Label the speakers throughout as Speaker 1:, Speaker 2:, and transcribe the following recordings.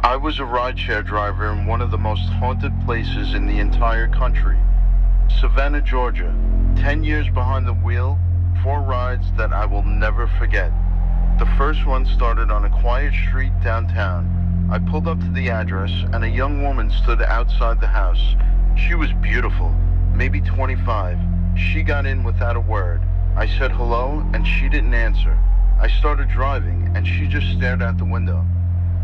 Speaker 1: I was a rideshare driver in one of the most haunted places in the entire country. Savanah, Georgia. 10 years behind the wheel, 4 rides that I will never forget. The first one started on a quiet street downtown. I pulled up to the address and a young woman stood outside the house. She was beautiful, maybe 25. She got in without a word. I said hello and she didn't answer. I started driving and she just stared out the window.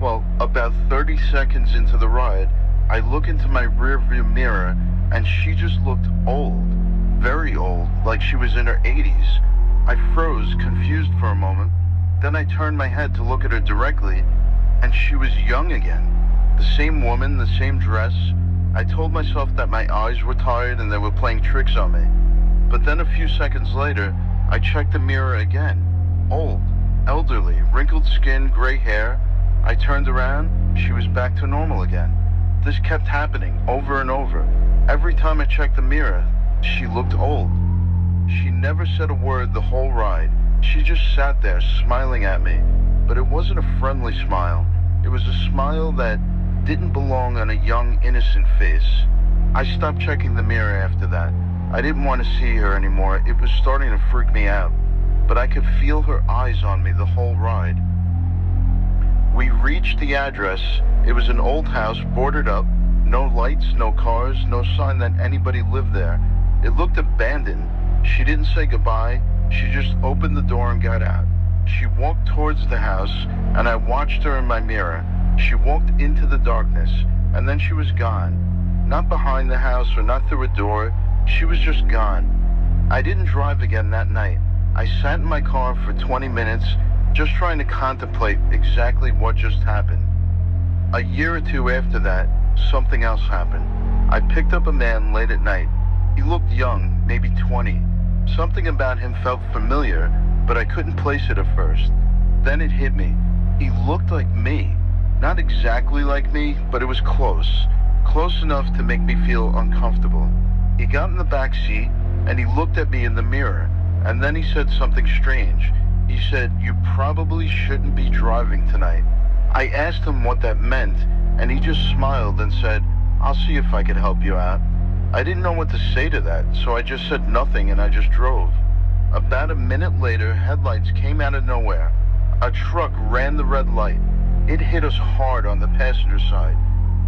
Speaker 1: Well, about 30 seconds into the ride, I look into my rearview mirror and she just looked old. Very old, like she was in her 80s. I froze, confused for a moment. Then I turned my head to look at her directly, and she was young again. The same woman, the same dress. I told myself that my eyes were tired and they were playing tricks on me. But then a few seconds later, I checked the mirror again. Old, elderly, wrinkled skin, gray hair. I turned around, she was back to normal again. This kept happening over and over. Every time I checked the mirror, she looked old. She never said a word the whole ride. She just sat there smiling at me. But it wasn't a friendly smile. It was a smile that didn't belong on a young, innocent face. I stopped checking the mirror after that. I didn't want to see her anymore. It was starting to freak me out. But I could feel her eyes on me the whole ride. We reached the address. It was an old house, boarded up. No lights, no cars, no sign that anybody lived there. It looked abandoned. She didn't say goodbye. She just opened the door and got out. She walked towards the house, and I watched her in my mirror. She walked into the darkness, and then she was gone. Not behind the house or not through a door. She was just gone. I didn't drive again that night. I sat in my car for 20 minutes, just trying to contemplate exactly what just happened. A year or two after that, something else happened. I picked up a man late at night. He looked young, maybe 20. Something about him felt familiar, but I couldn't place it at first. Then it hit me. He looked like me. Not exactly like me, but it was close. Close enough to make me feel uncomfortable. He got in the back seat, and he looked at me in the mirror, and then he said something strange. He said, "You probably shouldn't be driving tonight." I asked him what that meant, and he just smiled and said, "I'll see if I can help you out." I didn't know what to say to that, so I just said nothing and I just drove. About a minute later, headlights came out of nowhere. A truck ran the red light. It hit us hard on the passenger side.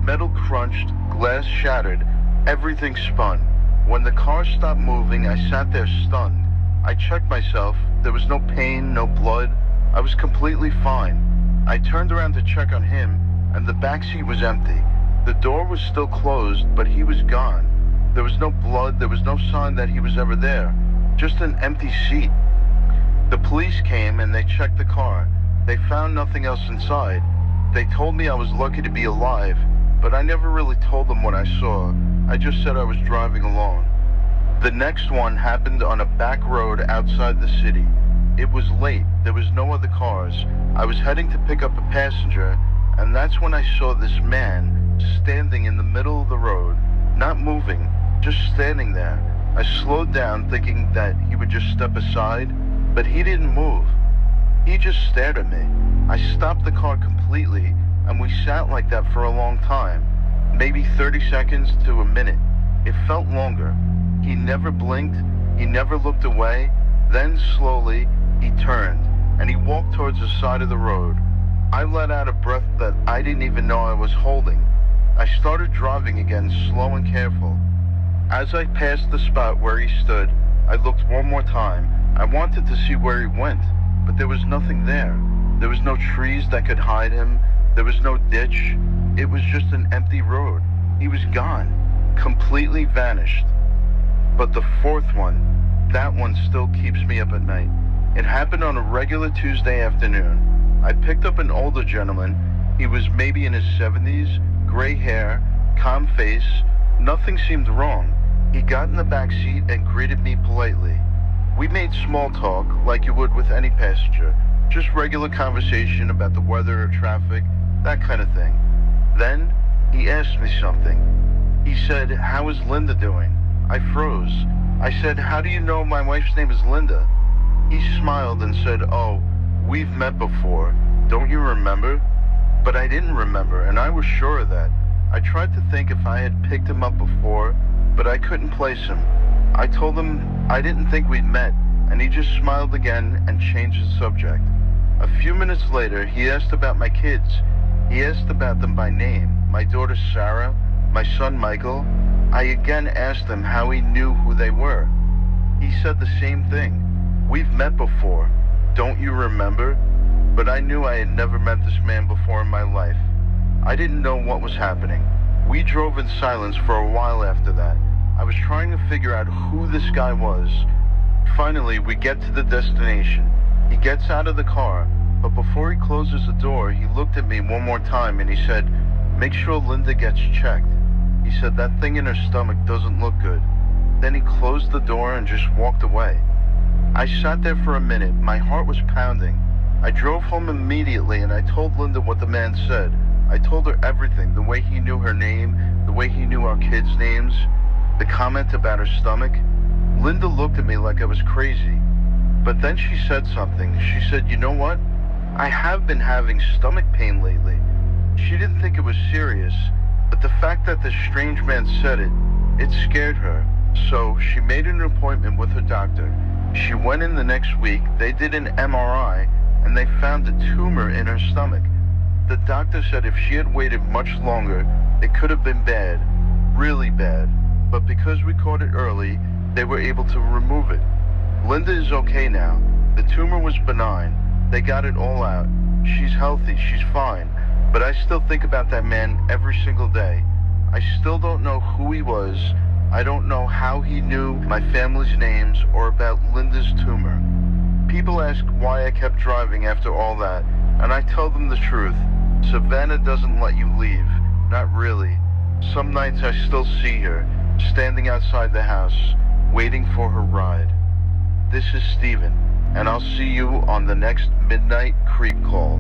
Speaker 1: Metal crunched, glass shattered, everything spun. When the car stopped moving, I sat there stunned. I checked myself. There was no pain, no blood. I was completely fine. I turned around to check on him, and the back seat was empty. The door was still closed, but he was gone. There was no blood, there was no sign that he was ever there. Just an empty seat. The police came and they checked the car. They found nothing else inside. They told me I was lucky to be alive, but I never really told them what I saw. I just said I was driving alone. The next one happened on a back road outside the city. It was late, there was no other cars. I was heading to pick up a passenger, and that's when I saw this man standing in the middle of the road, not moving, just standing there. I slowed down thinking that he would just step aside, but he didn't move. He just stared at me. I stopped the car completely, and we sat like that for a long time, maybe 30 seconds to a minute. It felt longer. He never blinked, he never looked away. Then slowly, he turned, and he walked towards the side of the road. I let out a breath that I didn't even know I was holding. I started driving again, slow and careful. As I passed the spot where he stood, I looked one more time. I wanted to see where he went, but there was nothing there. There was no trees that could hide him. There was no ditch. It was just an empty road. He was gone, completely vanished. But the fourth one, that one still keeps me up at night. It happened on a regular Tuesday afternoon. I picked up an older gentleman. He was maybe in his 70s, gray hair, calm face. Nothing seemed wrong. He got in the back seat and greeted me politely. We made small talk like you would with any passenger, just regular conversation about the weather or traffic, that kind of thing. Then he asked me something. He said, "How is Linda doing?" I froze. I said, "How do you know my wife's name is Linda?" He smiled and said, "Oh, we've met before. Don't you remember?" But I didn't remember, and I was sure of that. I tried to think if I had picked him up before, but I couldn't place him. I told him I didn't think we'd met, and he just smiled again and changed the subject. A few minutes later, he asked about my kids. He asked about them by name, my daughter Sarah, my son Michael. I again asked him how he knew who they were. He said the same thing. We've met before. Don't you remember? But I knew I had never met this man before in my life. I didn't know what was happening. We drove in silence for a while after that. I was trying to figure out who this guy was. Finally, we get to the destination. He gets out of the car, but before he closes the door, he looked at me one more time and he said, "Make sure Linda gets checked." He said that thing in her stomach doesn't look good. Then he closed the door and just walked away. I sat there for a minute. My heart was pounding. I drove home immediately and I told Linda what the man said. I told her everything, the way he knew her name, the way he knew our kids' names, the comment about her stomach. Linda looked at me like I was crazy. But then she said something. She said, "You know what? I have been having stomach pain lately." She didn't think it was serious, but the fact that this strange man said it, it scared her. So she made an appointment with her doctor. She went in the next week. They did an MRI and they found a tumor in her stomach. The doctor said if she had waited much longer, it could have been bad, really bad. But because we caught it early, they were able to remove it. Linda is okay now. The tumor was benign. They got it all out. She's healthy, she's fine. But I still think about that man every single day. I still don't know who he was. I don't know how he knew my family's names or about Linda's tumor. People ask why I kept driving after all that, and I tell them the truth. Savanah doesn't let you leave. Not really. Some nights I still see her, standing outside the house, waiting for her ride. This is Steven, and I'll see you on the next Midnight Creep Call.